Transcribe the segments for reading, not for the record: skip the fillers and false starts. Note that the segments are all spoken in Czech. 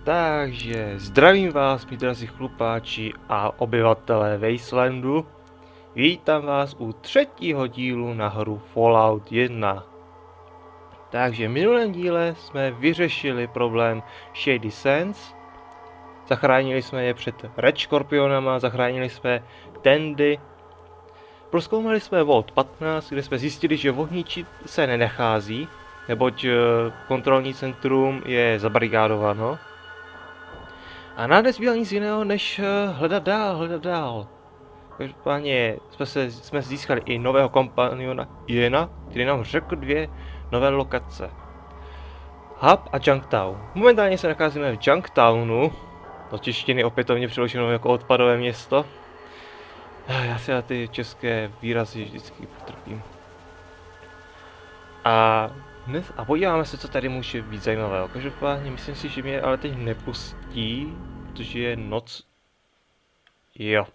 Takže zdravím vás, mí drazí chlupáči a obyvatelé Wastelandu. Vítám vás u třetího dílu na hru Fallout 1. Takže v minulém díle jsme vyřešili problém Shady Sands. Zachránili jsme je před Red Scorpionama, zachránili jsme Tandy. Prozkoumali jsme Vault 15, kde jsme zjistili, že vohničí se nenechází, neboť kontrolní centrum je zabarigádováno. A nám nezbývá nic jiného, než hledat dál. Každopádně jsme získali i nového kompaniona Iena, který nám řekl dvě nové lokace. Hub a Junktown. Momentálně se nacházíme v Junktownu, do češtiny opětovně přeloženo jako odpadové město. Já si na ty české výrazy vždycky potrpím. A podíváme se, co tady může být zajímavého. Každopádně myslím si, že mě ale teď nepustí, protože je noc. Jo.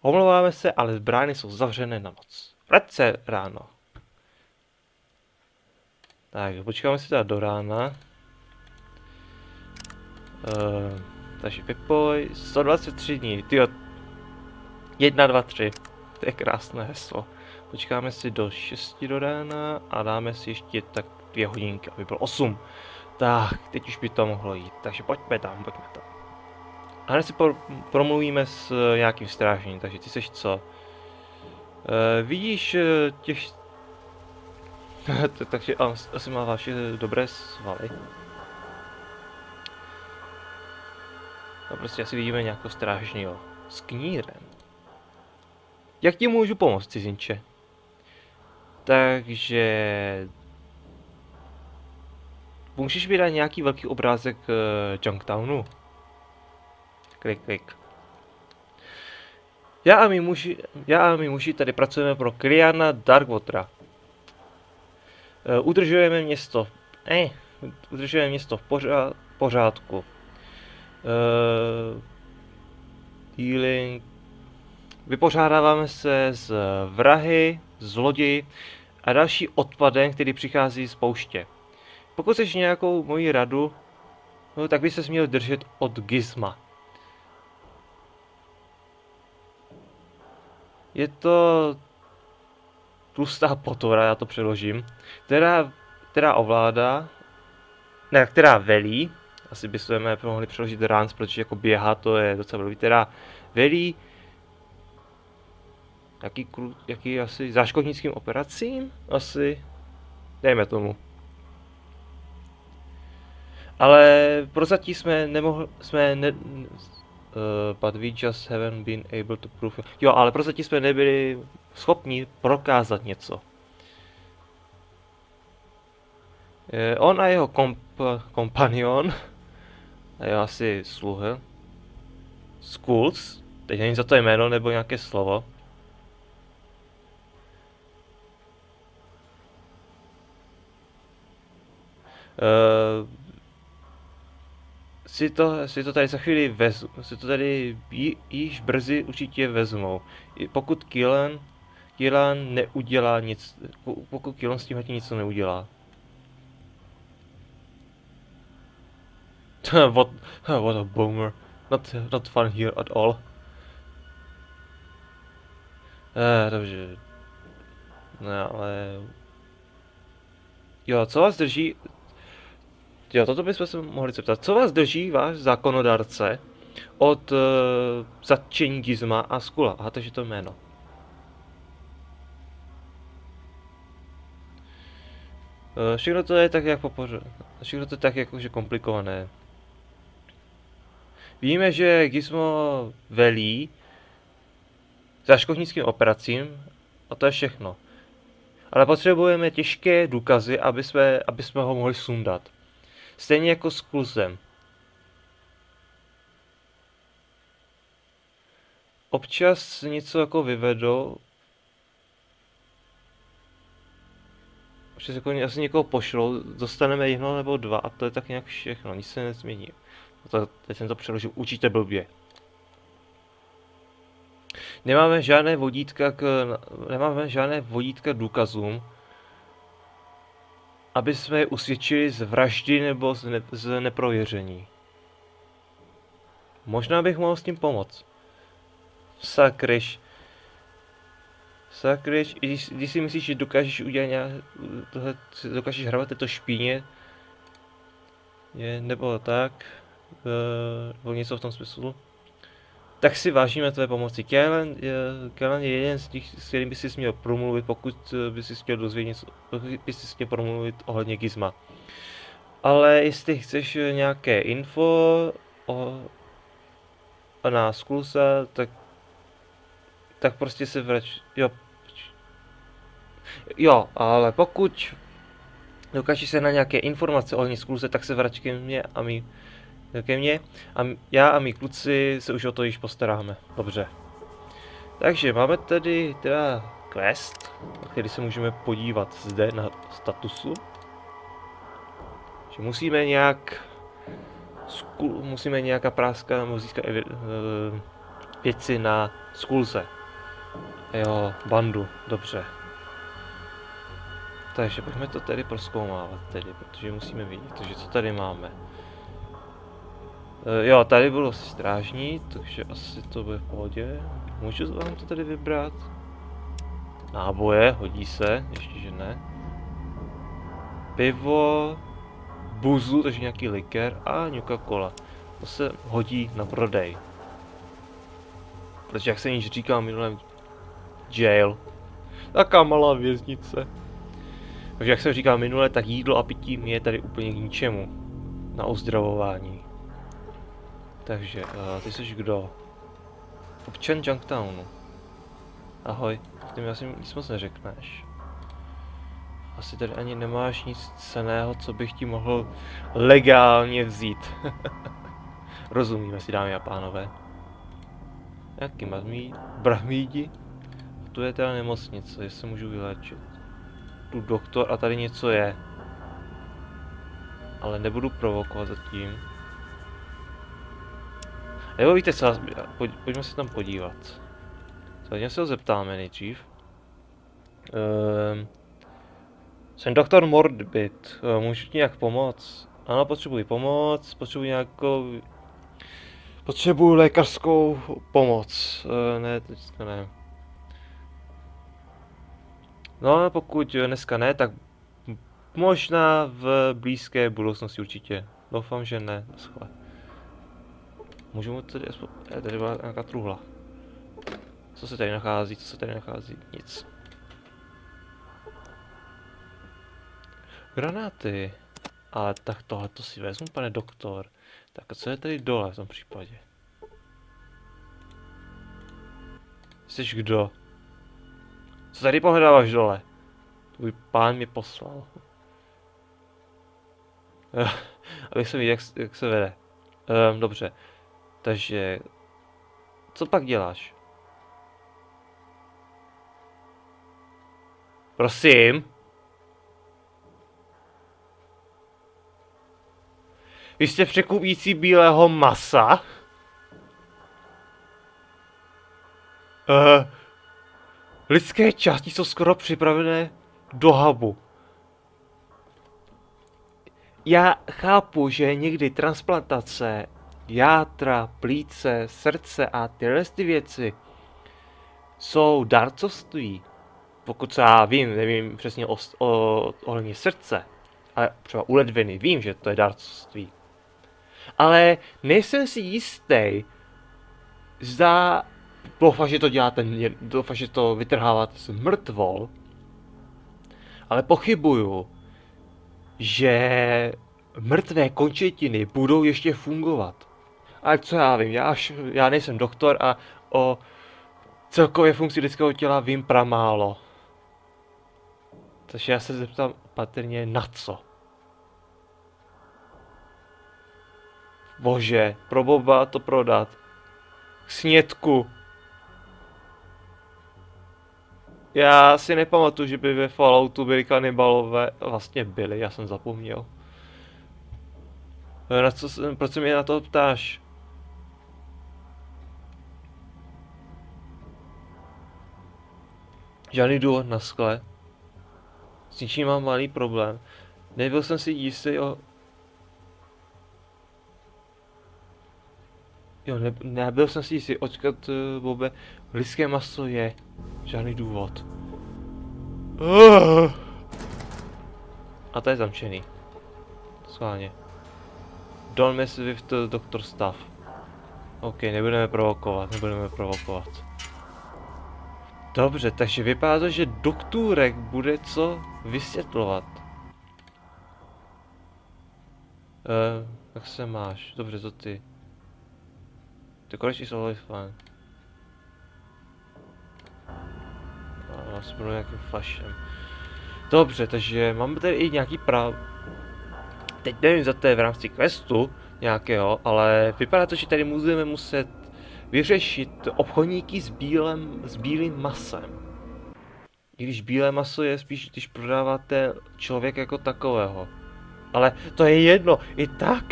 Omlouváme se, ale brány jsou zavřené na noc. Vrať se ráno. Tak, počkáme si teda do rána. Takže vypoj. 123 dní. Tyjo. 1, 2, 3. To je krásné heslo. Počkáme si do 6 do rána a dáme si ještě tak 2 hodinky, aby bylo 8. Tak, teď už by to mohlo jít. Takže pojďme tam. A hned si promluvíme s nějakým strážním, takže ty seš co? Vidíš těch... takže asi má vaše dobré svaly. No prostě asi vidíme nějakého strážního. S knírem. Jak ti můžu pomoct, cizinče? Takže... Můžeš mi dát nějaký velký obrázek Junktownu? Klik. Já a mý muži tady pracujeme pro Clearna Darkwatera. Udržujeme město v pořádku. Healing. Vypořádáváme se s vrahy, zloději a další odpadem, který přichází z pouště. Pokud chceš nějakou moji radu, no, tak by ses měl držet od Gizma. Je to tlustá potvora, já to přeložím, která ovládá, ne, která velí, asi bychom mohli přeložit runs, protože jako běhá, to je docela blbý, která velí jaký asi záškodnickým operacím, asi, dejme tomu. Ale prozatím but we just haven't been able to prove... Jo, ale prozatím jsme nebyli schopni prokázat něco. On a jeho kompanion, a jeho asi sluha, Skulls, teď nevím za to jméno nebo nějaké slovo. Si to tady za chvíli vezmu, si to tady již brzy určitě vezmou. Pokud Killan neudělá nic, pokud Killan s tím něco neudělá. What a bummer. Not fun here at all. Dobře. No, ale... Jo, co vás drží... Jo, toto bychom se mohli zeptat. Co vás drží váš zákonodárce od zatčení Gizma a Skula? Aha, takže to jméno. Všechno to je tak jak všechno to je tak jakože komplikované. Víme, že Gizmo velí záškodnickým operacím a to je všechno. Ale potřebujeme těžké důkazy, aby jsme ho mohli sundat. Stejně jako s Kulzem. Občas něco jako vyvedou. Občas jako asi někoho pošlou, dostaneme jedno nebo dva a to je tak nějak všechno, nic se nezmění. Teď jsem to přeložil určitě blbě. Nemáme žádné vodítka k důkazům. aby jsme je usvědčili z vraždy nebo z neprověření. Možná bych mohl s tím pomoct. Sakryš. Sakryš, když si myslíš, že dokážeš udělat dokážeš hrabat této špíně, nebo tak, nebo něco v tom smyslu, tak si vážíme tvé pomoci. Kellen je jeden z těch, s kterým by si měl promluvit, pokud by si chtěl dozvědět něco, pokud by si chtěl promluvit ohledně Gizma. Ale jestli chceš nějaké info na Skulse, tak prostě se vrať. Jo, ale pokud dokážeš se na nějaké informace ohledně Skulse, tak se vrať ke mně a já a mý kluci se už o to již postaráme. Dobře. Takže máme tady teda quest, na který se můžeme podívat zde na statusu. Že musíme nějaká práska nebo získat věci na Skulse. Jo, bandu, dobře. Takže pojďme to tady prozkoumávat tedy, protože musíme vidět, takže co tady máme. Jo, tady bylo strážní, takže asi to bude v pohodě. Můžu vám to tady vybrat? Náboje, hodí se, ještě že ne. Pivo, buzu, takže nějaký likér a Coca-Cola. To se hodí na prodej. Protože jak jsem již říkal minulém jail. Taká malá věznice. Takže jak jsem říkal minule, tak jídlo a pití mi je tady úplně k ničemu. Na ozdravování. Takže, ty jsi kdo? Občan Junktownu. Ahoj, ty mi asi nic moc neřekneš. Asi tady ani nemáš nic cenného, co bych ti mohl legálně vzít. Rozumíme si, dámy a pánové. Jaký brahmídi? Tu je teda nemocnice, jestli můžu vyléčit. Tu doktor a tady něco je. Ale nebudu provokovat zatím. Nebo víte co, pojďme se tam podívat. Zatím se ho zeptáme nejdřív. Jsem doktor Morbid, můžu ti nějak pomoct? Ano, potřebuji pomoc, potřebuji lékařskou pomoc. Ne, teďka ne. No, pokud dneska ne, tak možná v blízké budoucnosti určitě. Doufám, že ne. Schle. Můžu mu tady aspoň... tady byla nějaká truhla. Co se tady nachází? Co se tady nachází? Nic. Granáty. Ale tak tohle to si vezmu, pane doktor. Tak a co je tady dole v tom případě? Jsi kdo? Co tady pohledáváš dole? Tvůj pán mě poslal. Abych se viděl, jak se vede. Dobře. Takže... Co pak děláš? Prosím? Vy jste překupící bílého masa? Lidské části jsou skoro připravené do hubu. Já chápu, že někdy transplantace, játra, plíce, srdce a tyhle ty věci jsou dárcovství. Pokud co já vím, nevím přesně ohledně srdce, ale třeba u ledviny vím, že to je dárcovství. Ale nejsem si jistý, zda doufám, že to děláte, doufám, že to vytrháváte z mrtvol, ale pochybuju, že mrtvé končetiny budou ještě fungovat. Ale co já vím, já nejsem doktor a o celkové funkci lidského těla vím pramálo. Takže já se zeptám patrně na co. Bože, pro boba to prodat. K snědku. Já si nepamatuju, že by ve Falloutu byli kanibalové. Vlastně byli, já jsem zapomněl. Proč se mě na to ptáš? Žádný důvod na skle. S ničím mám malý problém. Nebyl jsem si jistý o... Jo, nebyl jsem si jistý, odkud, Bobe, lidské maso je. Žádný důvod. A to je zamčený. Schválně. Don't mess with the doctor stuff. OK, nebudeme provokovat. Dobře, takže vypadá to, že doktůrek bude co vysvětlovat. Jak se máš? Dobře, to ty. The college is always fun. Budu nějakým flashem. Dobře, takže máme tady i nějaký teď nevím, za to je v rámci questu nějakého, ale vypadá to, že tady budeme muset vyřešit obchodníky s bílým masem. I když bílé maso je spíš, když prodáváte člověka jako takového. Ale to je jedno, i tak.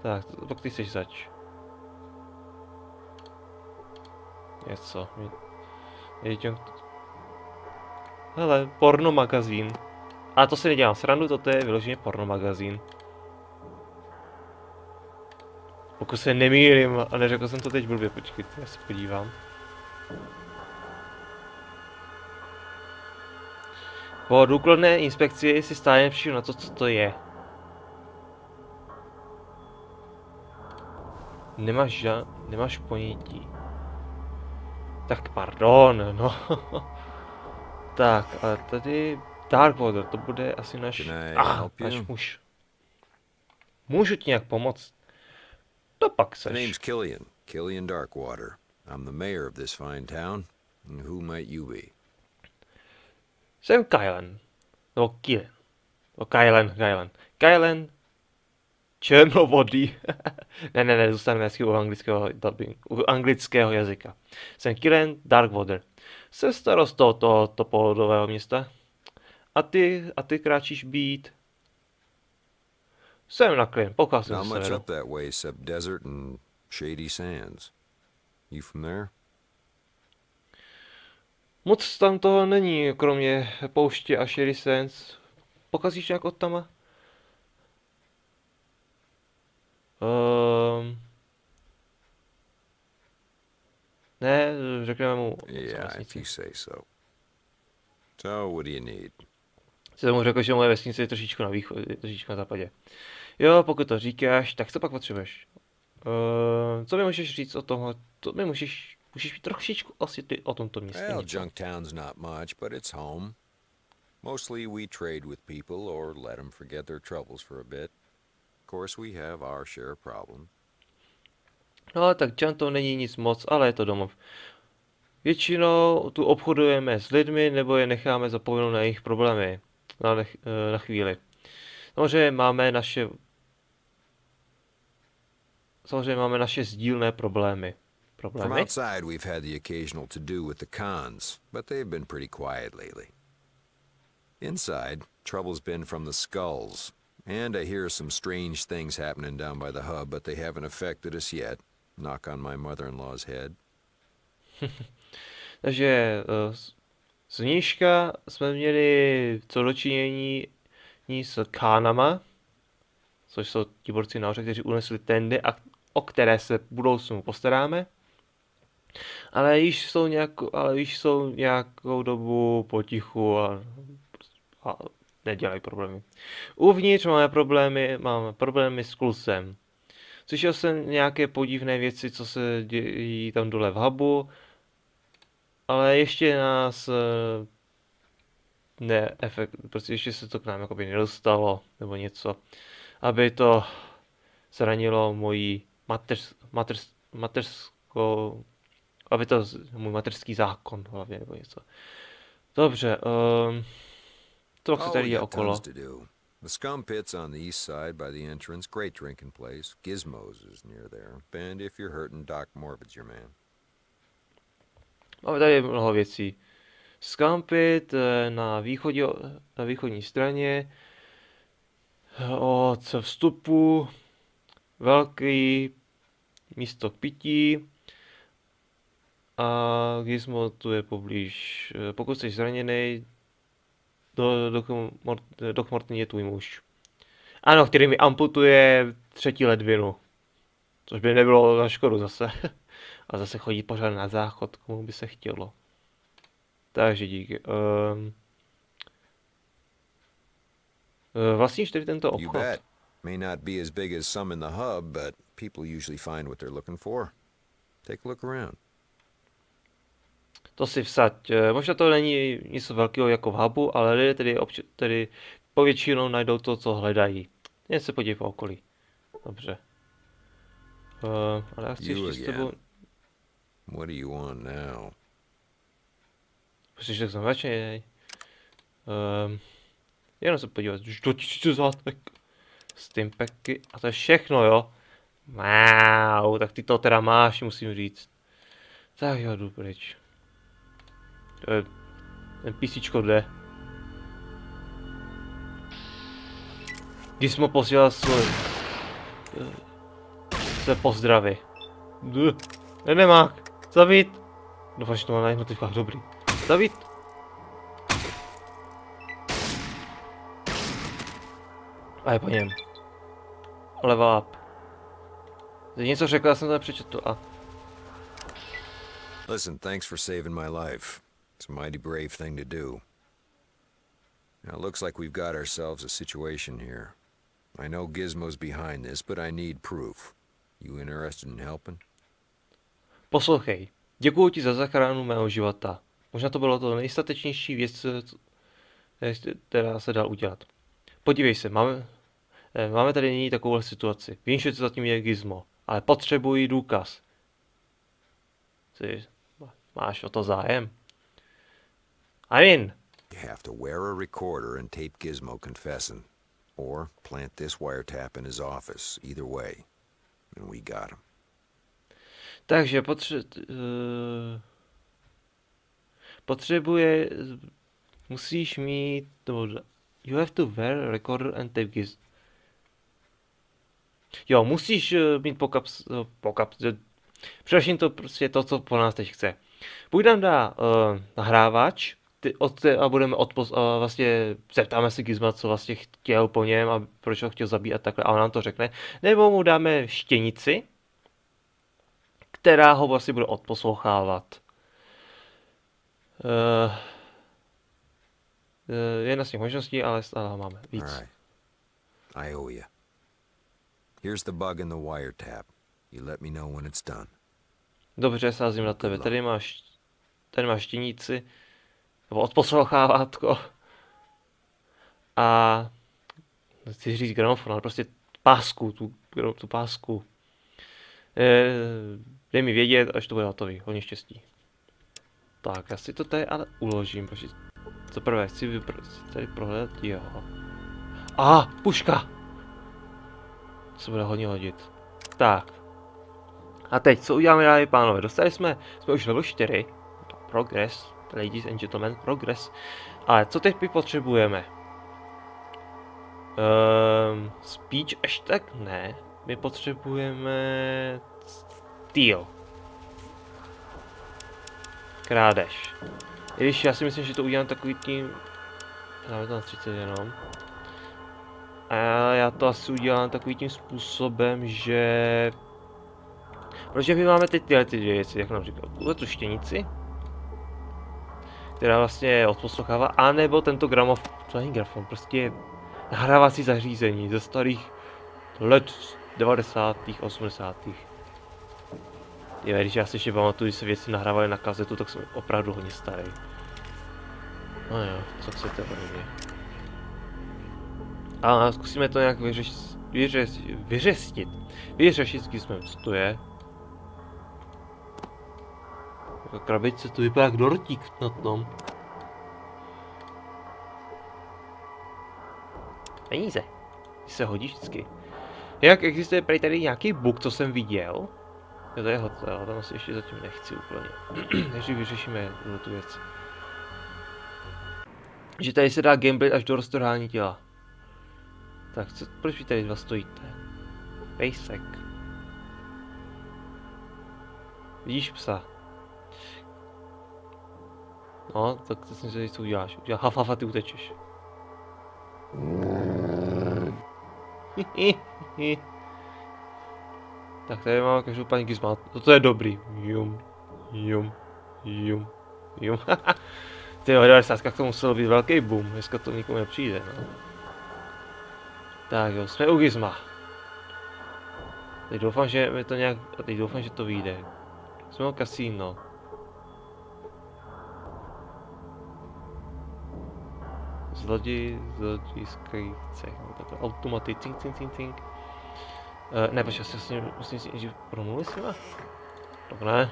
Tak, pak ty jsi zač. Něco. Hele, porno magazín. A to si nedělám srandu, toto je vyloženě porno magazín. Pokud se nemýlím, a neřekl jsem to teď blbě, počkejte, já se podívám. Po důkladné inspekci si stále nevšiml na to, co to je. Nemáš ponětí. Tak pardon, no. Tak, ale tady Darkwater, to bude asi náš muž. Můžu ti nějak pomoct? To pak seš. My name's Killian Darkwater. I'm the mayor of this fine town. And who might you be? Jsem Kylen. No, Kylen. No, Kylen. Černovodý. ne, zůstaneme hezky u anglického jazyka. Jsem Kylen Darkwater. Jsem starostou tohoto pohodového města. A ty kráčíš být. Jsem na Klin, pocházím ze severu. Up that way except desert and shady sands. You from there? Moc tam toho není, kromě pouště a shady sands. Pocházíš nějak od tama? Ne, řekneme mu. Yeah, if you say so. So, what do you need? Jsem mu řekl, že moje vesnice je trošičku na východě, trošičku na západě. Jo, pokud to říkáš, tak co pak potřebuješ? Co mi můžeš říct o tomhle? To mi můžeš mi trošičku osvětlit o tomto městě. Well, Junktown's not much, but it's home. Mostly we trade with people or let them forget their troubles for a bit. Of course, we have our share of problems. No, tak Junktown není nic moc, ale je to domov. Většinou tu obchodujeme s lidmi, nebo je necháme zapomenout na jejich problémy. Na chvíli. Samozřejmě máme naše sdílné problémy. From outside, we've had the occasional to-do with the cons, but they've been pretty quiet lately. Inside, trouble's been from the skulls, and I hear some strange things happening down by the hub, but they haven't affected us yet. Knock on my mother-in-law's head. Takže z nížka jsme měli co dočinění s kánama, což jsou ti borci nahoře, kteří unesli tendy a o které se v budoucnu postaráme. Ale již jsou nějakou dobu potichu a nedělají problémy. Uvnitř máme problémy s Klusem. Slyšel jsem nějaké podivné věci, co se dějí tam dole v hubu, ale ještě nás prostě ještě se to k nám jakoby nedostalo, nebo něco, aby to zranilo moji mateřskou, aby to můj mateřský zákon hlavně, nebo něco. Dobře, to co tady je okolo. The Scum Pit's on the east side by the entrance. Great drinking place. Gizmos is near there. And if you're hurting, Doc Morbid's your man. Máme tady mnoho věcí. Scum Pit na východní straně. Od vstupu. Velký místo k pití. A Gizmo tu je poblíž. Pokud jsi zraněný, Doc Morton je tvůj muž. Ano, který mi amputuje třetí ledvinu. Což by nebylo na škodu zase. A zase chodí pořád na záchod, komu by se chtělo. Takže díky. Vlastníš tedy tento You obchod? bet. May not be as big as some in the hub, but people usually find what they're looking for. Take a look around. To si vsaď. Možná to není nic velkého jako v hubu, ale lidé tedy povětšinou najdou to, co hledají. Jen se podívej po okolí. Dobře. Ale já chci You ještě s tebou... again. What do you want now? Musíš tak znamenčej. Jenom se podívat. 4000 zátek. Stimpacky. A to je všechno, jo? Wow, tak ty to teda máš, musím říct. Tak jo, jdu pryč. Ten písíčko jde. Když jsme posílal své pozdravy. Nemák, zabít. Doufám, že to má na jednotlivkách dobrý. Zabít. A je po něm. Level up. Teď něco řekl, já jsem to nepřečetl a... Listen, thanks for saving my life. It's a mighty brave thing to do. Now, it looks like we've got ourselves a situation here. I know Gizmo's behind this, but I need proof. You interested in helping? Poslouchej, děkuji ti za záchranu mého života. Možná to bylo to nejstatečnější věc, která se dá udělat. Podívej se, máme tady nyní takovou situaci. Vím, že to zatím je Gizmo, ale potřebuji důkaz. Máš o to zájem? I'm in. You have to wear a recorder and tape Gizmo confessing. Or plant this wiretap in his office. Either way. And we got him. Takže musíš mít, you have to wear a recorder and tape Gizmo. Jo, musíš mít především to prostě to, co po nás teď chce. Buď nám dá nahrávač, a budeme vlastně zeptáme se Gizma, co vlastně chtěl po něm a proč ho chtěl zabíjet takhle, a on nám to řekne. Nebo mu dáme štěnici, která ho vlastně bude odposlouchávat. Jedna z těch možností, ale stále máme víc. All right. I owe you. Here's the bug in the wiretap. You let me know when it's done. Dobře, sázím na tebe. Tady máš štěnici, nebo odposlouchávátko. A chci říct gramofon, ale prostě pásku, tu pásku. Dej mi vědět, až to bude hotový. Hodně štěstí. Tak, já si to tady ale uložím, protože za prvé chci tady prohledat, jo. Puška! Se bude hodně hodit. Tak. A teď, co uděláme, dámy pánové? Dostali jsme už level 4. Progress, ladies and gentlemen, progress. Ale co teď potřebujeme? Speech až tak ne. My potřebujeme steal. Krádež. I když já si myslím, že to udělám takový tím... Dáme to na 30 jenom. A já to asi udělám takovým tím způsobem, že... Protože my máme teď tyhle dvě věci, jak nám říkal. Tuhle tu štěnici, která vlastně odposlouchává, anebo tento gramofon, to není gramofon, prostě nahrávací zařízení ze starých let 90. 80. Když já si ještě pamatuju, když se věci nahrávaly na kazetu, tak jsem opravdu hodně starý. No jo, co chcete ode mě. A zkusíme to nějak vyřešit s Gizmem, co to je. Jako krabice, to vypadá jak dortík na tom. Peníze. Ty se hodí vždycky. Jak existuje prý tady nějaký bug, co jsem viděl. Jo, to je hotel, tam asi ještě zatím nechci úplně. Než vyřešíme tu věc. Že tady se dá gameplay až do roztrhání těla. Tak, proč vy tady dva stojíte? Pejsek. Vidíš psa? No, tak to si co uděláš. Haf, haf a ty utečeš. Tak tady máme každopádně gizma. Toto je dobrý. Jum, jum, jum, jum. Tyjo, 90 to muselo být velký boom. Dneska to nikomu nepřijde, no. Tak jo, jsme u gizma. Teď doufám, že mi to nějak... Teď doufám, že to vyjde. Jsme u kasíno. Zloděj skrývce. Automaty, cink, cink, cink, cink. Ne, počkej, musím si že promluvit s nima? Tak ne.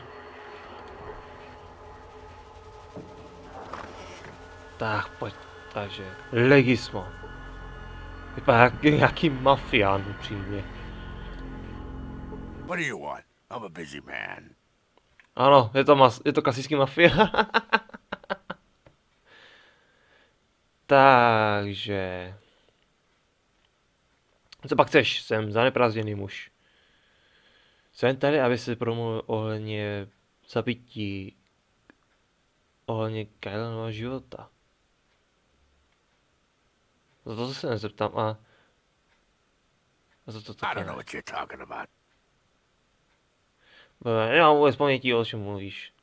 Tak, pojď. Takže, Legismo. Vypadá jak nějaký mafián, upřímně. What do you want? I'm a busy man. Ano, je to klasický mafia. Takže... Co pak chceš? Jsem zaneprázdněný muž. Jsem tady, aby se promluvil ohledně zabití. Ohledně Kylanova života. Za to se nezeptám a za to I taky don't know ne. what you're talking about. Nemám vůbec paměti, o čem mluvíš.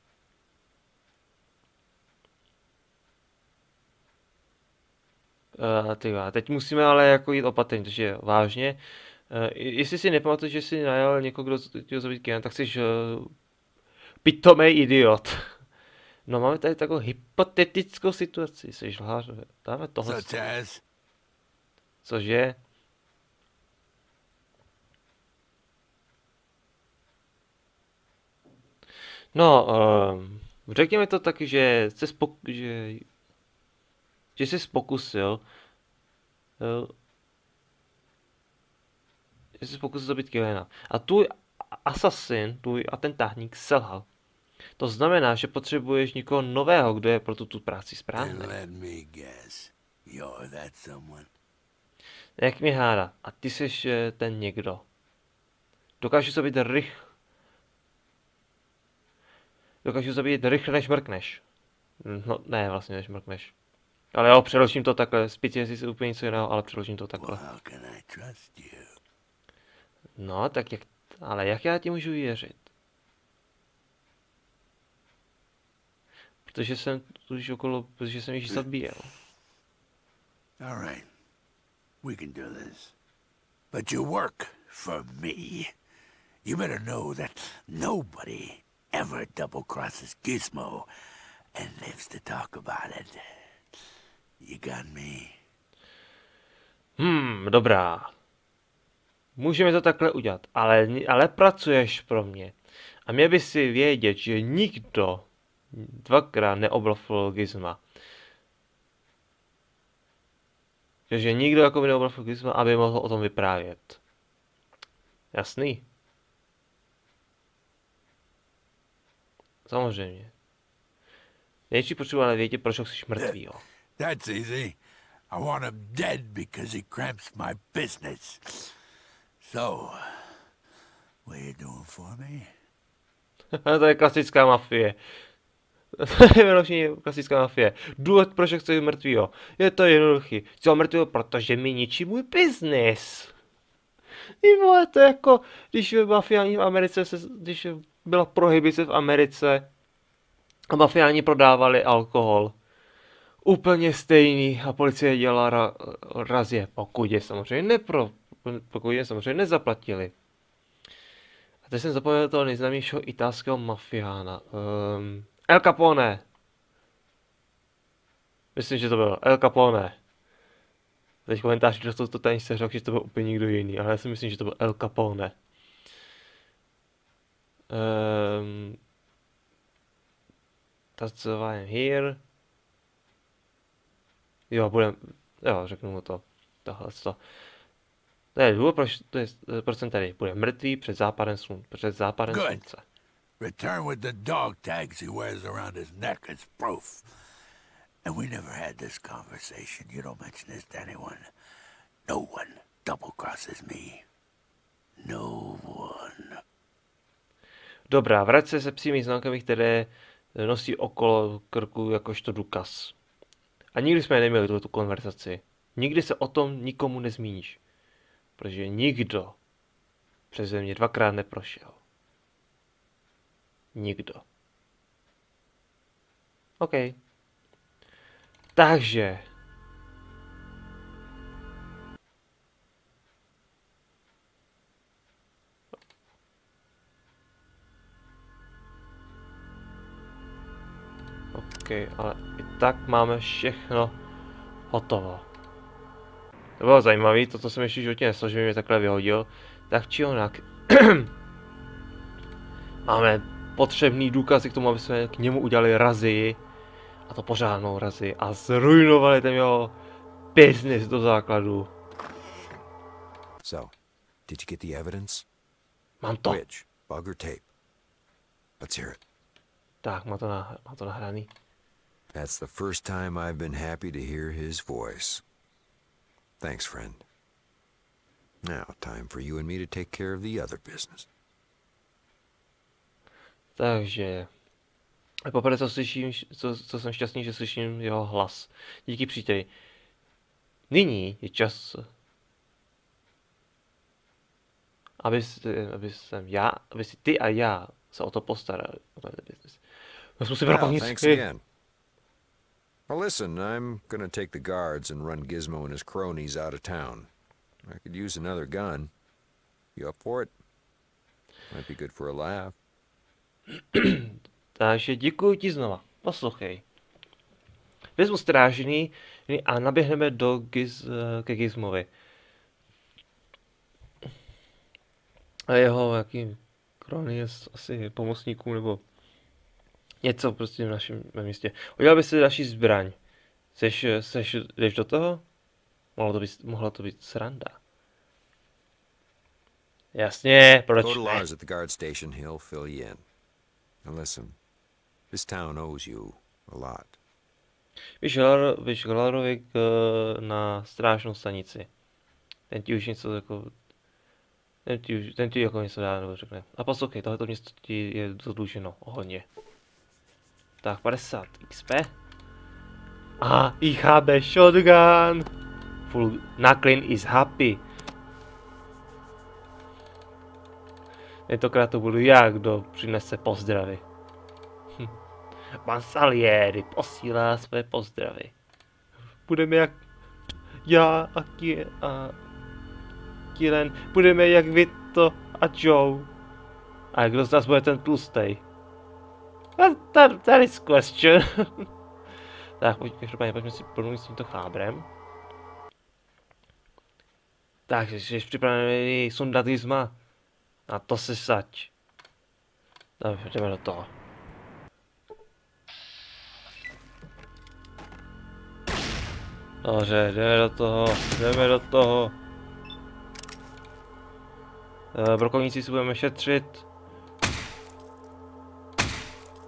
Teď musíme ale jako jít opatrně, takže vážně. Jestli si nepamatuješ, že jsi najal někoho, kdo chtěl zabít Kylan, tak jsi pitomej idiot. No máme tady takovou hypotetickou situaci, jsi lhář, dáme tohle. Such as? Cože? No, řekněme to tak, že jsi pokusil zabít Kylana. A tvůj asasin, tvůj atentátník selhal. To znamená, že potřebuješ někoho nového, kdo je pro tu práci správný. Then let me guess. You're that someone. Jak mi hádá? A ty jsi ten někdo. Dokážu zabít rychle, než mrkneš. No, ne, vlastně než mrkneš. Ale jo, přeložím to takhle. Spíš jestli se úplně něco jiného, ale přeložím to takhle. Well, how can I trust you? No, tak jak... Ale jak já ti můžu věřit? Protože jsem již zabíjel. All right. We can do this. But you work for me. You better know that nobody ever double-crosses Gizmo and lives to talk about it. You got me? Dobrá. Můžeme to takhle udělat, ale pracuješ pro mě. A měl by si vědět, že nikdo dvakrát neoblafil Gizma. Takže nikdo jako by neoblafil Gizma, aby mohl o tom vyprávět. Jasný? Samozřejmě. Nejdřív potřebuji ale vědět, proč ho chceš mrtvýho. That's easy. I want him dead because he cramps my business. So, what are you doing for me? To je klasická mafie. To je vyloženě klasická mafie. Důvod, proč ho chceš mrtvýho. Je to jednoduchý. Chci ho mrtvýho, protože mi ničí můj biznis. Ty vole, to je jako, když mafiáni v Americe, když byla prohibice v Americe a mafiáni prodávali alkohol. Úplně stejný a policie dělala razie, pokud je samozřejmě nezaplatili. A teď jsem zapomněl toho nejznámějšího italského mafiána. El Capone. Myslím, že to byl El Capone. Teď komentáři dostal to tady se řekl, že to byl úplně někdo jiný, ale já si myslím, že to byl El Capone. That's why I'm here. Jo, řeknu mu to. Tohle to. To je důvod, proč jsem tady. Bude mrtvý před západem slunce. Return with the dog tags he wears around his neck as proof. And we never had this conversation. You don't mention this to anyone. No one double-crosses me. No one. Dobrá, vrať se psími známkami, které nosí okolo krku jakožto důkaz. A nikdy jsme neměli tu konverzaci. Nikdy se o tom nikomu nezmíníš. Protože nikdo přeze mě 2krát neprošel. Nikdo. OK. Takže. OK, ale i tak máme všechno hotovo. To bylo zajímavé, to, co jsem ještě v životě neslal, že mě takhle vyhodil. Tak či onak. Máme potřebný důkazy k tomu, aby jsme k němu udělali razii. A to pořádnou razii. A zrujnovali ten jeho business do základu. So, did you get the evidence? Mám to. Which? Bug or tape? Let's hear it. Tak, má to nahraný. That's the first time I've been happy to hear his voice. Thanks, friend. Now, time for you and me to take care of the other business. Takže. Poprvé, co slyším, co jsem šťastný, že slyším jeho hlas. Díky příteli. Nyní je čas, aby si ty a já se o to postarali. Thanks again. Well, listen, I'm gonna take the guards and run Gizmo and his cronies out of town. I could use another gun. You up for it? Might be good for a laugh. Takže děkuji ti znova. Poslouchej. Vezmu strážný a naběhneme ke Gizmovi. A jeho jaký krony je asi pomocníků nebo něco prostě v našem městě. Udělal by si další zbraň. Jdeš do toho? Mohla to být sranda. Jasně, proč Go to ne? Lars at the guard station. He'll fill you in. Now listen, this town owes you a lot. Víš Glarovi na strážnou stanici. Ten ti už něco jako... Ten ti jako něco dá nebo řekne. A poslouchej, tohleto město ti je zadluženo o hodně. Tak 50 XP. Aha, ich habe shotgun. Full Naklin is happy. Tentokrát to budu já, kdo přinese pozdravy. Pan Salieri posílá své pozdravy. Budeme jak já a Kilen. Budeme jak Vito a Joe. A kdo z nás bude ten tlustej? That is question. Tak, pojďme si promluvit s tímto chábrem. Takže jsi připravený sundat Gizma? A to se saď. Dobře, jdeme do toho. Dobře, jdeme do toho. Brokovníci si budeme šetřit.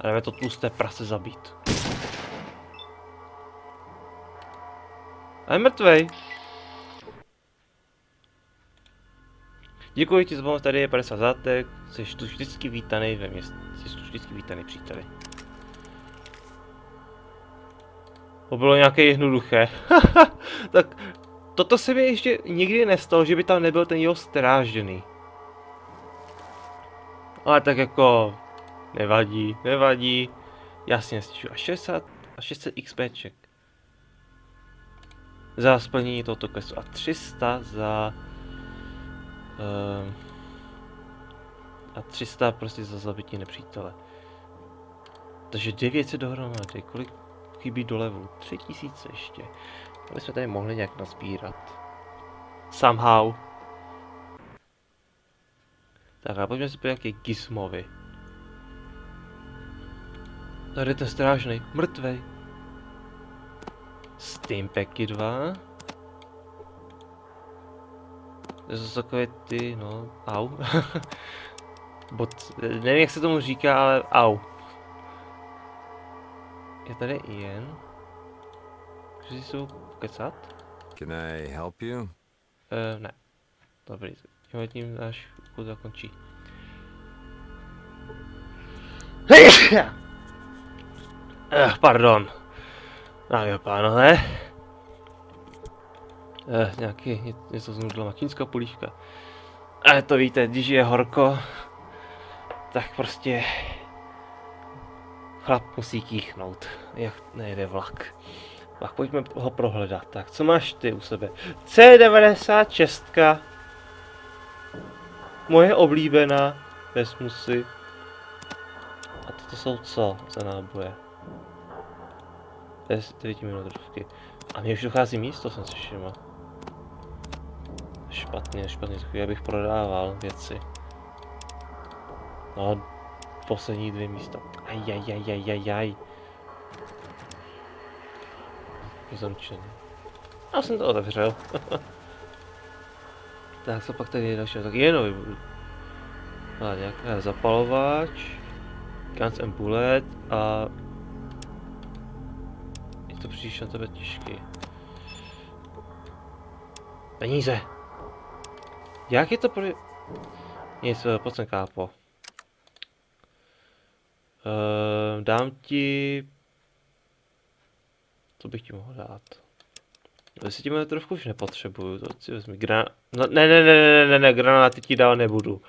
A jdeme to tlusté prase zabít. A je mrtvej. Děkuji ti za pomoc, tady je 50 zátek. Jsi tu vždycky vítaný ve městě. Jsi tu vždycky vítaný, příteli. To bylo nějaké jednoduché. Tak toto se mi ještě nikdy nestalo, že by tam nebyl ten jeho strážděný. Ale tak jako... Nevadí. Jasně, stěžu. A 60 a 600 XPček. Za splnění tohoto questu. A 300 za... a 300 prostě za zabití nepřítele. Takže 900 dohromady. Kolik chybí do levelu? 3000 ještě. To bychom tady mohli nějak nazbírat. Somehow. Tak a pojďme se podívat k Gizmovi. Tady je ten strážnej, mrtvej. Steampacky 2. To jsou takové ty, no, au. Nevím, jak se tomu říká, ale au. Je tady Ian. Můžeš si kecat? Can I help you? Ne. Dobrý, tím náš úkol zakončí. Pardon. Dámy a pánové. Nějaký něco s nudlama, čínská polívka. Ale to víte, když je horko, tak prostě chlap musí kýchnout, jak nejde vlak. Tak pojďme ho prohledat. Tak, co máš ty u sebe? C96. Moje oblíbená. Vezmu si. A toto jsou co za náboje? 9 minutrovky. A mě už dochází místo, jsem si všiml. Špatně, já bych prodával věci. No, poslední 2 místa. Ajajajajajaj. Zamčený. Já jsem to otevřel. Tak, co pak tady je další? Tak jenom vybudu. A nějaká zapalovač. Guns and bullet a... Je to příliš na tebe těžký. Peníze! Jak je to pro... Nic, pojď sem, kápo. Dám ti... Co bych ti mohl dát? 10 metrovku už nepotřebuju, to si vezmi. No, ne, granáty ti dál nebudu.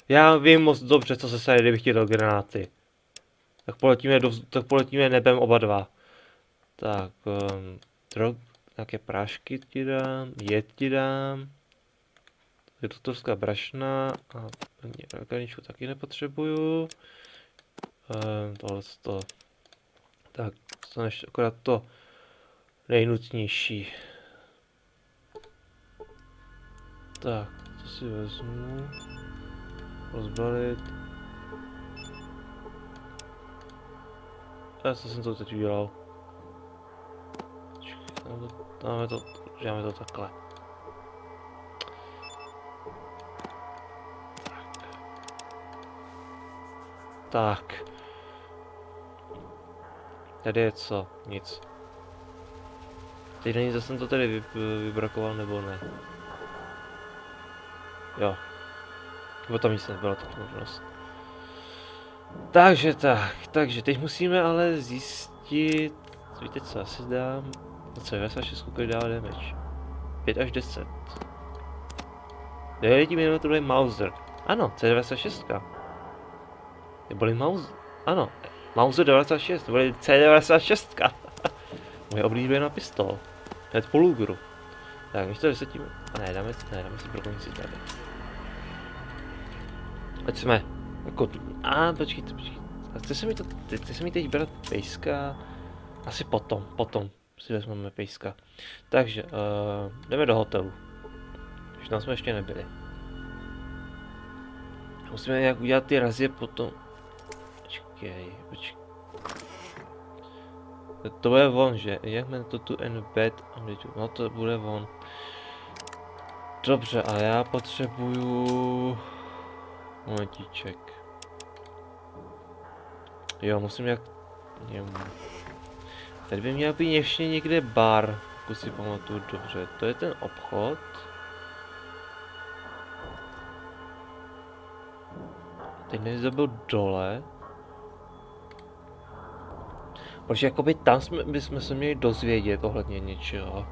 Já vím moc dobře, co se stane, kdybych ti dal granáty. Tak poletíme nebem oba dva. Tak, nějaké prášky ti dám, jed ti dám. Doktorská brašna a organičku taky nepotřebuju. Tohleto. Tak, to ještě akorát to nejnutnější. Tak, to si vezmu. Rozbalit. A co jsem to teď udělal? Dáme to takhle. Tak. Tady je co? Nic. Teď není, zase jsem to tady vybrakoval nebo ne? Jo. Nebo tam nic nebyla tak možnost. Takže teď musíme ale zjistit... Víte co, asi dám... Co je V6, kolik dává damage? 5 až 10. 9 mm Mauser. Ano, C96. Neboli Mauser. Ano, Mauser 96, neboli C96. Moje oblíbená pistol. Hned po Lugeru. Tak, než to vysetíme. A ne, dáme si brokovnici tady. Ať jsme jako tu. Počkejte. Chce se mi teď brát pejska? Asi potom si vezmeme pejska. Takže, jdeme do hotelu. Už tam jsme ještě nebyli. Musíme nějak udělat ty razie potom. Počkej. To bude von, že? Jak jmenuje to tu and bed? No to bude von. Dobře, a já potřebuju... Momentíček. Jo, musím jak... Tady by měl být ještě někde bar, pokud si pamatuju dobře. To je ten obchod. Teď nevím, to byl dole. Protože jakoby tam bychom se měli dozvědět ohledně něčeho.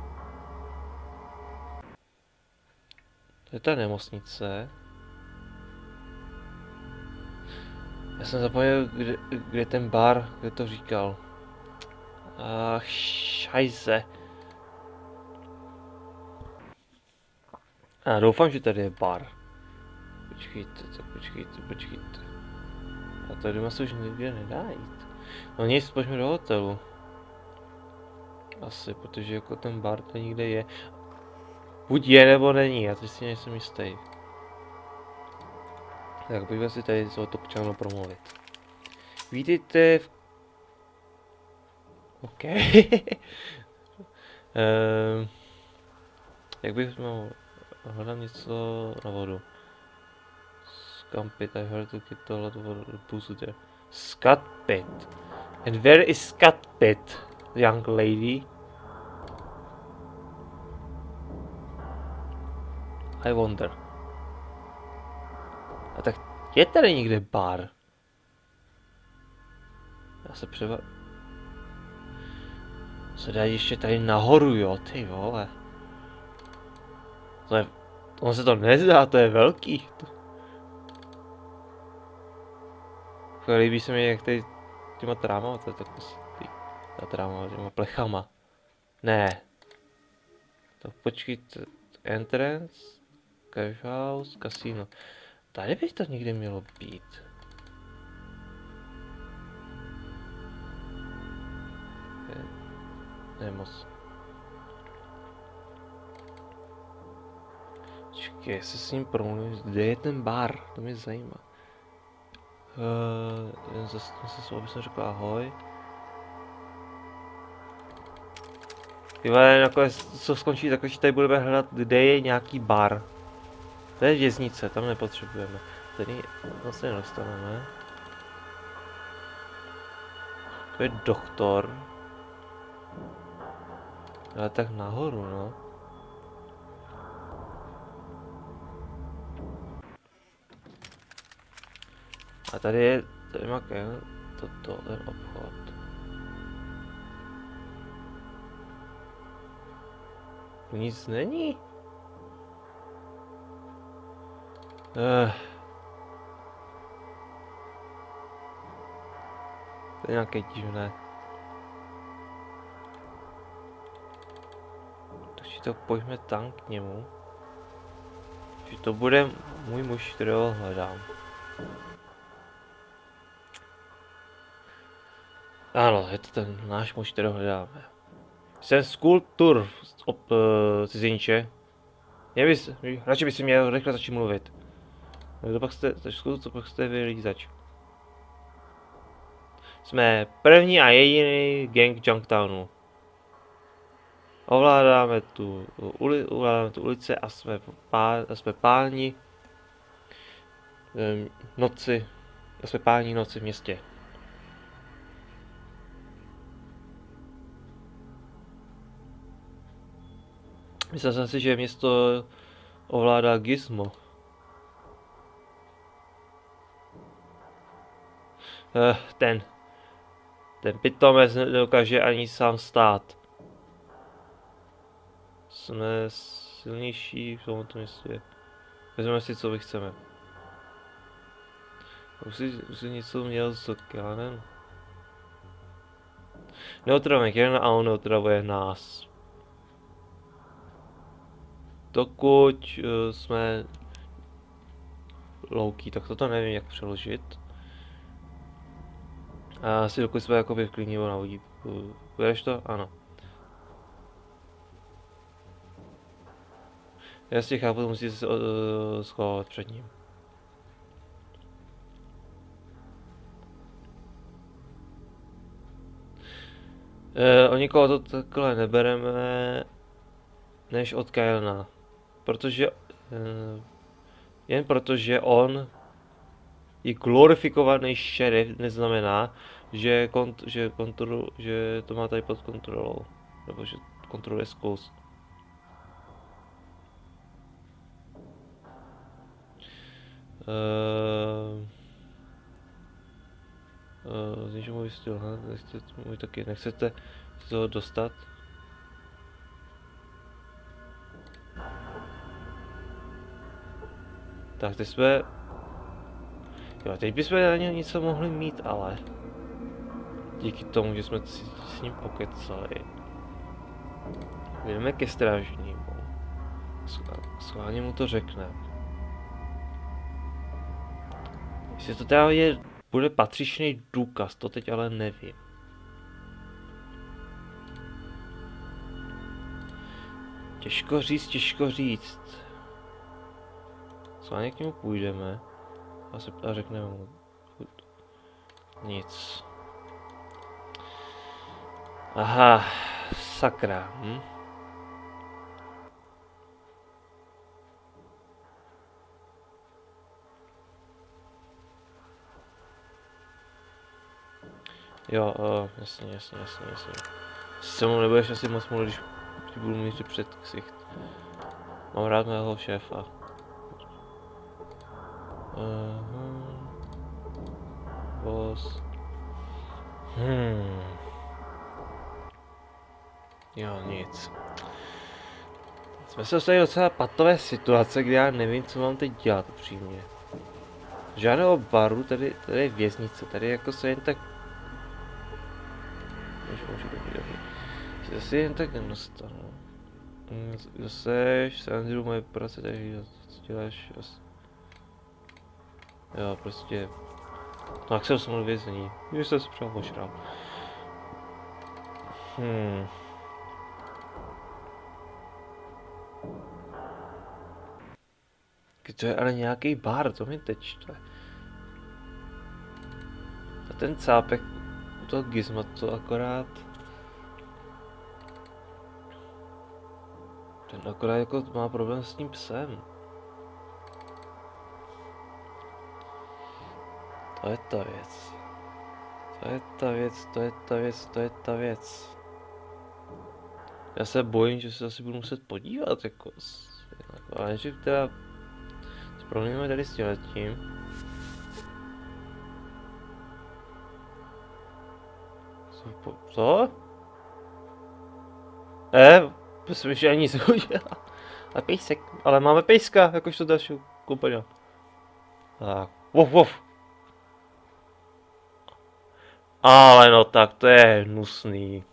To je ta nemocnice. Já jsem zapomněl, kde ten bar, kde to říkal. Ach, šajse. A doufám, že tady je bar. Počkejte. A tady doma se už nikde nedá jít. No nic, pojďme do hotelu. Asi, protože jako ten bar to nikde je. Buď je, nebo není, já teď si nejsem jistý. Tak pojďme si tady z toho občana promluvit. Vítejte v... OK. Jak bych mohl hledat něco na vodu? Scumpit, I heard to get a lot of booze there. Scutpit. And where is Scutpit, young lady? I wonder. A tak je tady někde bar? Já se se dá ještě tady nahoru, jo, ty vole. To je, on se to nezdá, to je velký. Líbí se mi, jak tady těma trámama, to je tak ta tráma, těma plechama. Ne. Tak počkejte, entrance, cash house, casino. Tady by to někde mělo být. Ne moc. Počkej, jestli s ním promluvím, kde je ten bar, to mě zajímá. Zase aby jsem řekl ahoj. Tyhle, nakonec co skončí takové, že tady budeme hledat, kde je nějaký bar. To je věznice, tam nepotřebujeme. Tady vlastně nedostaneme. To je doktor. Ale tak nahoru, no. A tady má ten obchod. Tu nic není. To je nějaké divné. Takže to pojďme tam k němu. Že to bude můj muž, kterého hledám. Ano, je to ten náš muž, kterého hledáme. Jsem skulptur, cizinče. Radši by si měl rychle začít mluvit. To pak jste vy lízač. Jsme první a jediný gang Junktownu. Ovládáme tu ulici a jsme páni noci. A jsme páni noci v městě. Myslel jsem si, že město ovládá Gizmo. Ten pitomec nedokáže ani sám stát. Jsme silnější v tomto městě. Vezmeme si, co my chceme. Už si něco měl s okeánem. Neotravujeme Kierna a on neotravuje nás. Dokud jsme louký, tak toto nevím, jak přeložit. A asi dokud jsme jakoby v klidní na vodítku. Budeš to? Ano. Já si chápu, to musíte se schovat před ním. O nikoho to takhle nebereme, než od Kylena. Protože jen protože on je glorifikovaný šerif, neznamená, že to má tady pod kontrolou. Nebo že kontroluje zkus. Zničím můj styl, můj taky, nechcete z toho dostat? Tak teď jsme... Jo, teď bychom na něj něco mohli mít, ale... Díky tomu, že jsme si s ním pokecali. Jdeme ke strážnímu. Schválně mu to řekne. Jestli to teda bude patřičný důkaz, to teď ale nevím. Těžko říct, těžko říct. Schválně k němu půjdeme a řekneme mu nic. Aha, sakra. Jo, jasně. Se mu nebudeš asi moc mluvit, když budu mít před ksicht. Mám rád mého šéfa. Boss. Jo, nic. Jsme se dostali docela patové situace, kdy já nevím, co mám teď dělat upřímně. Žádného baru, tady je věznice, tady jako se jen tak... Dobrý. Zase jen tak nedostanu. Kdo seš? Sandru, moje práce tady, co děláš? Jo, prostě... No, jak jsem smluvil vězení, když jsem se třeba ožral. To je ale nějaký bar, to mi teď čte. A ten cápek u toho Gizma to akorát... Ten akorát jako má problém s tím psem. To je ta věc. To je ta věc, to je ta věc, to je ta věc. Já se bojím, že se asi budu muset podívat, jako... Ale že teda... Zprávíme tady s tím. Co? Myslím, že ani nic neudělá. A pejsek, ale máme pejska, jakožto další kompania. Tak, woof. Ale no tak, to je hnusný.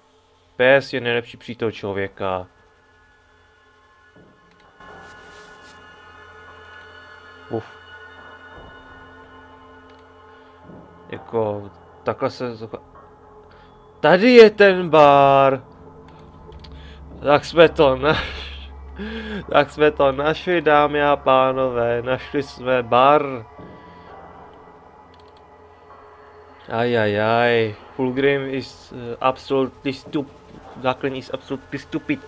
Pes je nejlepší přítel člověka. Jako, takhle se... Tady je ten bar! Tak jsme to našli, dámy a pánové, našli jsme bar. Ajajaj, Fulgrim is absolutely stupid. Základní is absolutely stupid.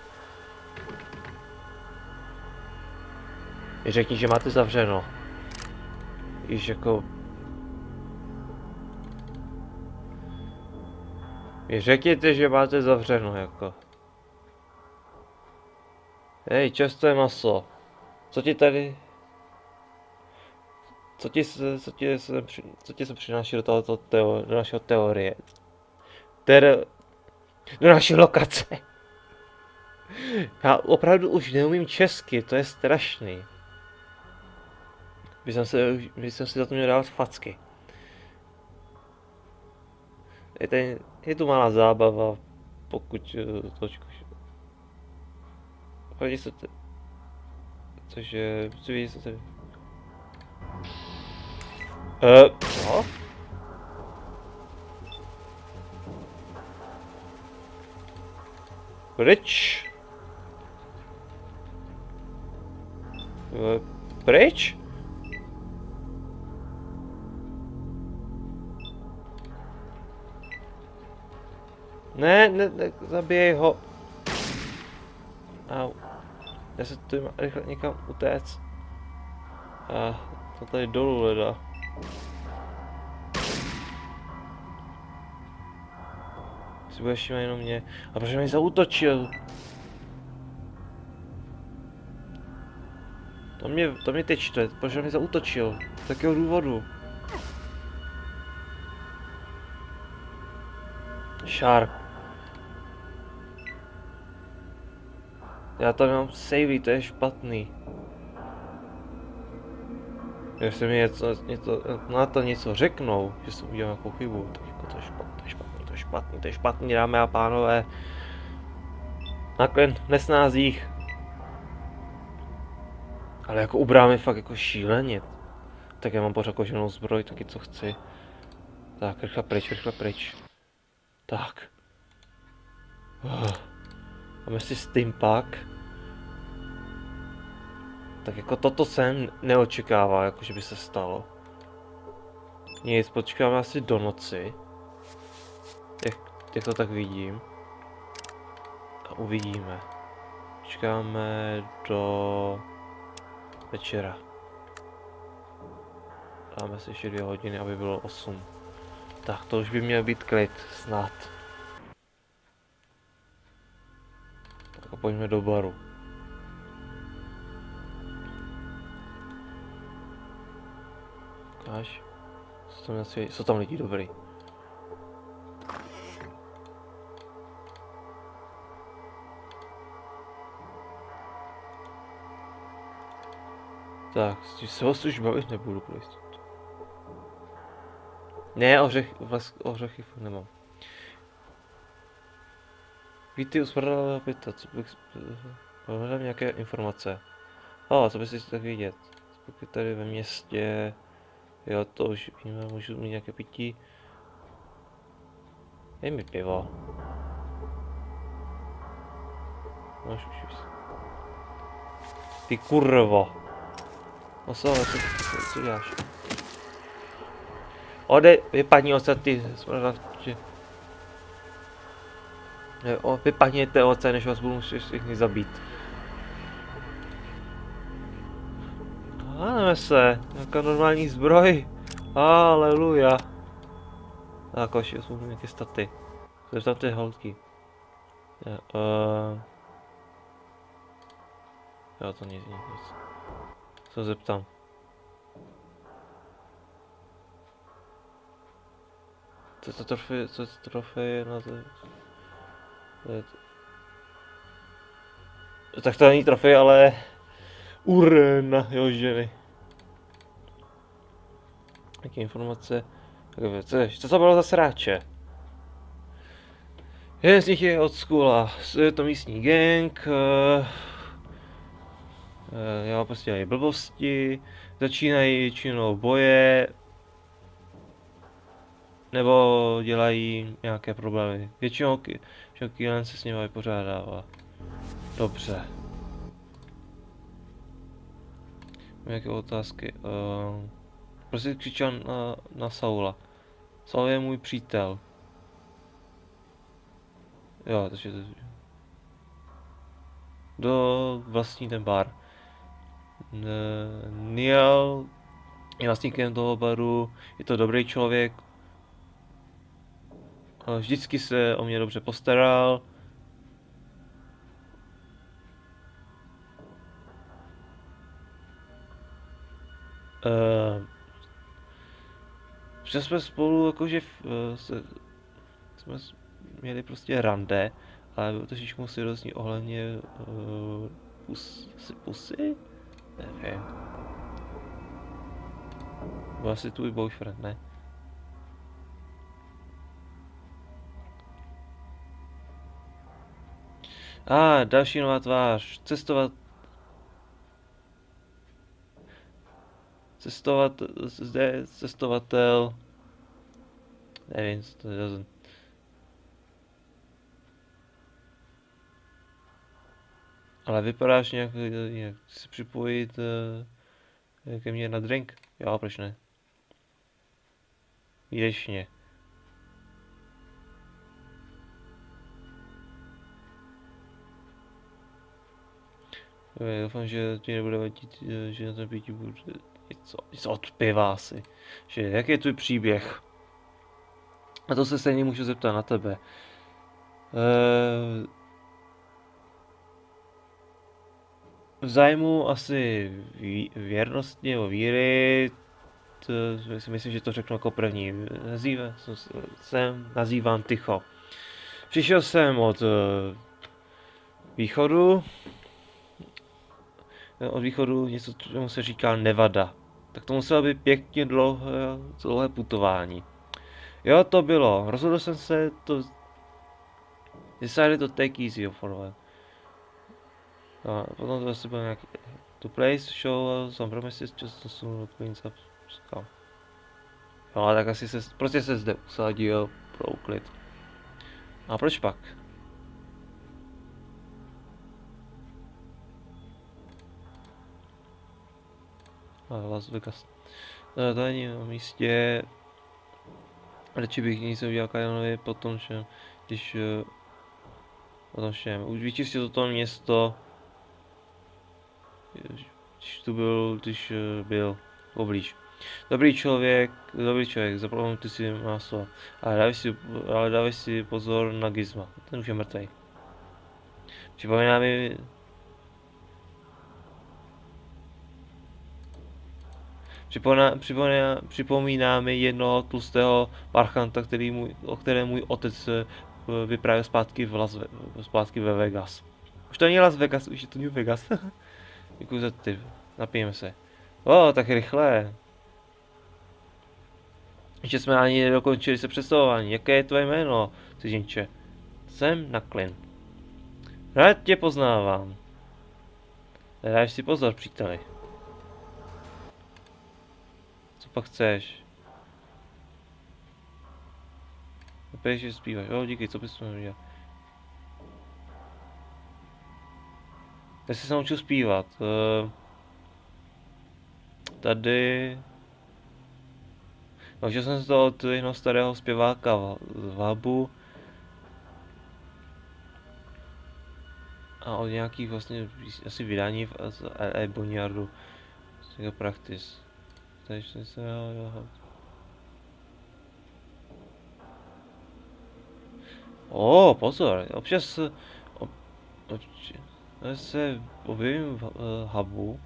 Řekni, že máte zavřeno. Již jako... Řekněte, že máte zavřeno, jako. Hej, čerstvé maso. Co ti tady... Co ti se přináší do tohoto do našeho teorie? Do naší lokace. Já opravdu už neumím česky, to je strašný. Bych jsem si za to měl dávat facky. Je tu malá zábava, pokud podívej se tady. Cože, podívej se tady. Co? Pryč? Pryč? Ne, zabijej ho. Au. Já se tu rychle někam utéct. A to tady dolů leda. Si budeš jenom mě. A proč mě zaútočil? To mě teď čte, proč mě zaútočil? Z jakého důvodu? Sharp. Já tam mám savey, to je špatný. Jestli mi na to něco řeknou, že jsem udělal nějakou chybu, tak jako to je špatný, dámy a pánové. Nakonec nesnázích. Ale jako u brámy fakt jako šíleně. Tak já mám pořád koženou zbroj, taky co chci. Tak, rychle pryč. Tak. Máme si steampunk. Tak jako toto jsem neočekával, jako že by se stalo. Nic, počkáme asi do noci. Jak to tak vidím. A uvidíme. Počkáme do večera. Dáme si ještě 2 hodiny, aby bylo 8. Tak to už by měl být klid, snad. Tak a pojďme do baru. Ukáž. Jsou tam lidi dobrý. Tak, s tím se už bavit nebudu pro jistotu. Ne, ořechy fakt nemám. Víte, usmrdala pyta, co bych... Hledám nějaké informace. Co byste si tak vidět? Pokud tady ve městě... Jo, to už víme, můžu mít nějaké pití. Dej mi pivo. No, už. Ty kurvo. No co děláš? Vypadni odsaď, ty smradači. Vypadněte odsaď, než vás budu muset všichni zabít. Háneme se, nějaká normální zbroj. Haleluja. Tak, už jsou nějaké staty. Zeptám ty holky. Jo, to nic. Co zeptám? Co je to trofej na to? Tak to není trofej, ale... Urna, jo, ženy. Jaké informace? Co to bylo za sráče? Jeden z nich je od Skula, je to místní gang. Jo, prostě dělají blbosti, začínají většinou boje, nebo dělají nějaké problémy. Většinou Killen se s nimi vypořádává. Dobře. Jaké otázky? Prostě křičel na Saula. Saul je můj přítel. Jo, takže to... Do vlastní ten bar. Neil je vlastníkem toho baru, je to dobrý člověk. Vždycky se o mě dobře postaral. Že jsme spolu jakože jsme měli prostě rande, ale bylo to trošičku seriózní ohledně pusy? Nevím. Byl asi tvůj boyfriend, ne? Další nová tvář. Cestovatel. Nevím, co to je. Ale vypadáš nějak se připojit ke mně na drink? Jo, proč ne? Jdeš. Doufám, že ti nebude vadit, že na tom pití bude něco od piva asi. Že jaký je tvůj příběh? A to se stejně můžu zeptat na tebe. V zájmu asi věrnosti nebo víry, si myslím, že to řeknu jako první. Nazývám Tycho. Přišel jsem od východu. Od východu něco, čemu se říká Nevada. Tak to muselo být pěkně dlouhé putování. Jo, to bylo. Rozhodl jsem se to... Decided to take easy for a while. Potom to asi byl nějaký... To place, show, some promises, just to soon cleans up. Jo, tak asi prostě se zde usadil pro úklid. A proč pak? Las Vegas. To není na místě. Radši bych nic udělal Kajanovi potom, že když potom všem. Už vyčistil toto město. Když byl poblíž. Dobrý člověk, zapamatujte si maso. Ale dávej si pozor na Gizma. Ten už je mrtvej. Připomíná mi jednoho tlustého parchanta, o kterém můj otec vyprávěl zpátky ve Vegas. Už to není Las Vegas, už je to New Vegas. Děkuji za tip. Napijeme se. O, tak rychle. Ještě jsme ani nedokončili se představování. Jaké je tvoje jméno, cizinče? Jsem Naklin. Rád tě poznávám. Dáš si pozor, příteli. Co pak chceš? Opět, že zpíváš. O, díky, co bys měl dělat? Já jsi se naučil zpívat. Tady... Naučil jsem se to od jednoho starého zpěváka z Vabu. A od nějakých vlastně asi vydání z L.A. Boneyardu. Z toho practice. Takže se... O, pozor, občas se objevím v hubu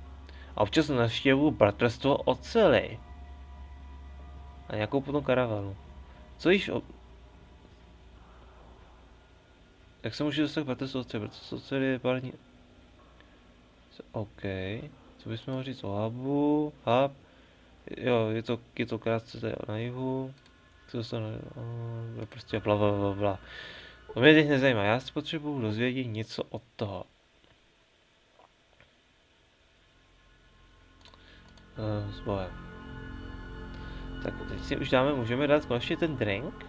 a občas navštěvuji bratrstvo oceli. A nějakou potom karavanu. Co již jak se může dostat k bratrstvu oceli? Bratrstvo oceli je pární... OK. Co bychom mohli říct o hubu? Hub. Jo, je to krátce tady na jihu. Co se prostě bla bla bla bla. To mě teď nezajímá, já si potřebuju dozvědět něco od toho. S bohem. Tak teď si už dáme, můžeme dát konečně ten drink?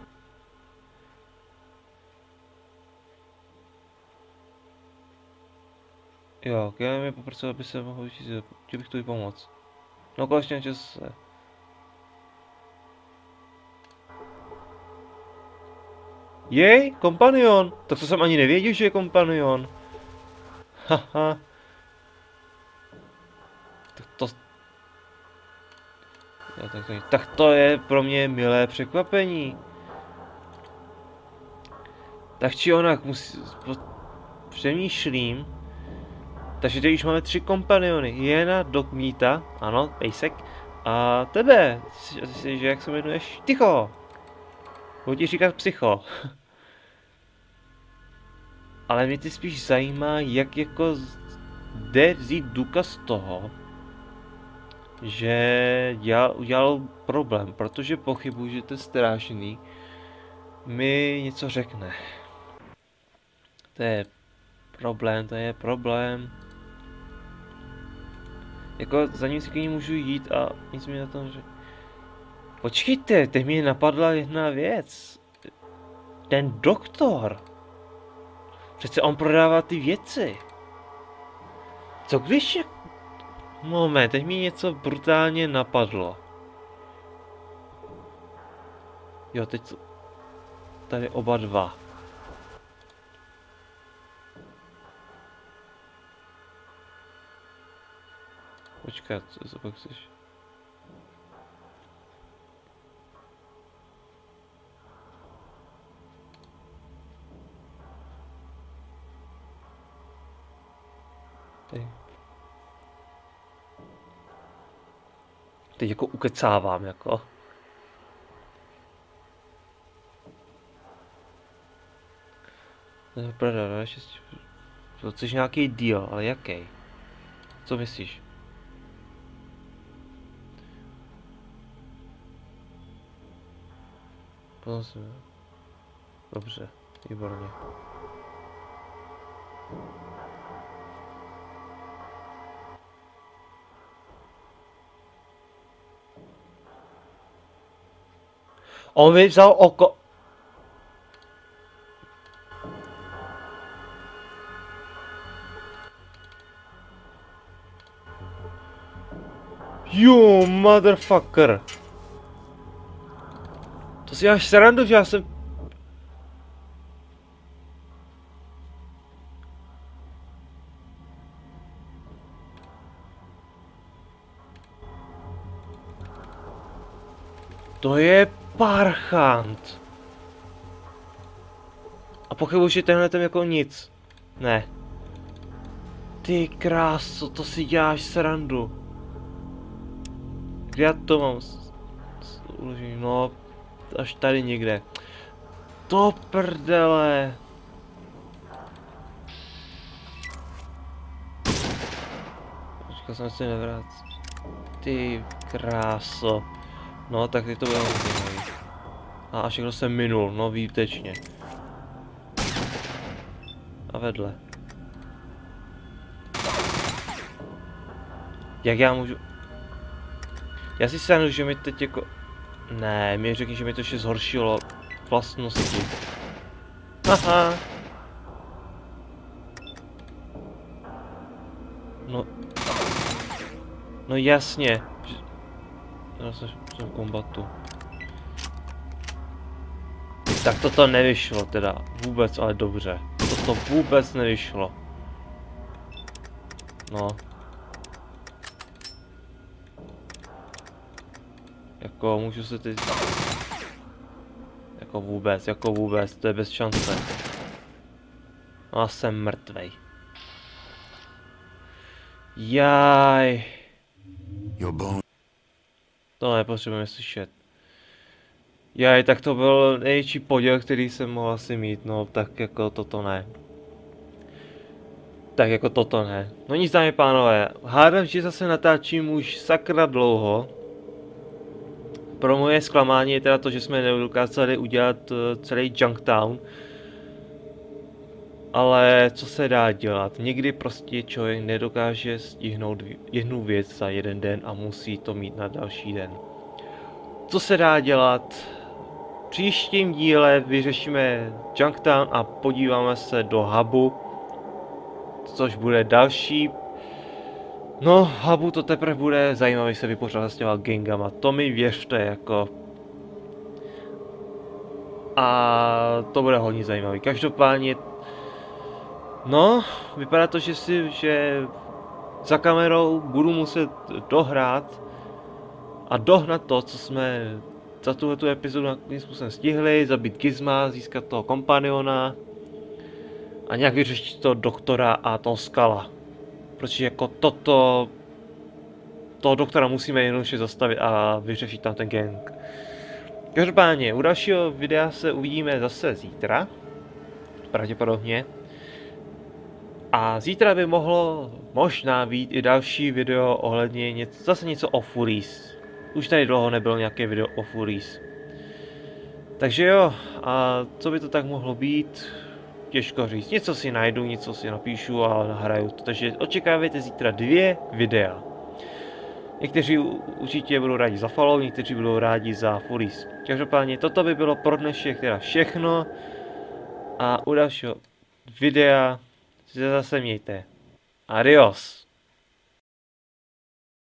Jo, já mi poprosil, aby se mohl učit, že bych tu i pomoct. No konečně čas se. Jej, kompanion! Tak to jsem ani nevěděl, že je kompanion. Haha. Tak to je pro mě milé překvapení. Tak či onak přemýšlím. Takže teď už máme 3 kompaniony. Jena, Dogmeata, ano, Pejsek. A tebe, že jak se jmenuješ? Ticho! Budu ti říkat Psycho. Ale mě ty spíš zajímá, jak jako jde vzít důkaz toho, že udělal problém, protože pochybuji, že ten strážný mi něco řekne. To je problém. Jako za ním si k ní můžu jít a nic mi na tom, že... Počkejte, teď mi napadla jedna věc. Ten doktor. Přece on prodává ty věci. Co když je... Moment, teď mi něco brutálně napadlo. Jo, teď to... Tady oba dva. Počkat, co pak chceš? Teď jako ukecávám, jako. To je pravda, ne? To chceš nějaký deal, ale jaký? Co myslíš? Dobře, výborně. On mi vzal oko. You motherfucker. To si až srandu, že já jsem... To je parchant. A pochybuji, že tenhle ten jako nic. Ne. Ty kráso, to si děláš srandu. Kde já to mám? No, až tady někde. To prdele. Počkej, jsem se nevrát. Ty kráso. No, tak teď to bude zajímavý. A všechno jsem minul, no výtečně. A vedle. Jak já můžu... Já si stanu, že mi teď jako... Ne, mi řekni, že mi to ještě zhoršilo vlastnosti. Haha. No. No jasně. Já jsem v kombatu. Tak toto nevyšlo teda. Vůbec, ale dobře. Toto vůbec nevyšlo. No. Jako můžu se teď... Jako vůbec, to je bez šance. No a jsem mrtvej. Jaj. To nepotřebujeme slyšet. Jaj, tak to byl největší poděl, který jsem mohl asi mít, no tak jako toto ne. Tak jako toto ne. No nic, dámy pánové, hádám, že zase natáčím už sakra dlouho. Pro moje zklamání je teda to, že jsme nedokázali udělat celý Junktown. Ale co se dá dělat? Někdy prostě člověk nedokáže stihnout jednu věc za jeden den a musí to mít na další den. Co se dá dělat? V příštím díle vyřešíme Junktown a podíváme se do hubu, což bude další. No, hubu to teprve bude zajímavý se vypořádat s těma gangama, to mi věřte jako. A to bude hodně zajímavý. Každopádně, no, vypadá to, že za kamerou budu muset dohrát a dohnat to, co jsme za tuhletu epizodu nějakým způsobem stihli, zabít Gizma, získat toho kompaniona a nějak vyřešit toho doktora a toho Skala. Protože jako toho doktora musíme jednoduše zastavit a vyřešit tam ten gang. Každopádně, u dalšího videa se uvidíme zase zítra, pravděpodobně. A zítra by mohlo možná být i další video ohledně zase něco o Furies. Už tady dlouho nebylo nějaké video o Furies. Takže jo, a co by to tak mohlo být? Těžko říct. Něco si najdu, něco si napíšu a nahraju to. Takže očekávejte zítra 2 videa. Někteří určitě budou rádi za follow, někteří budou rádi za Furies. Každopádně toto by bylo pro dnešek teda všechno. A u dalšího videa se zase mějte. Adios.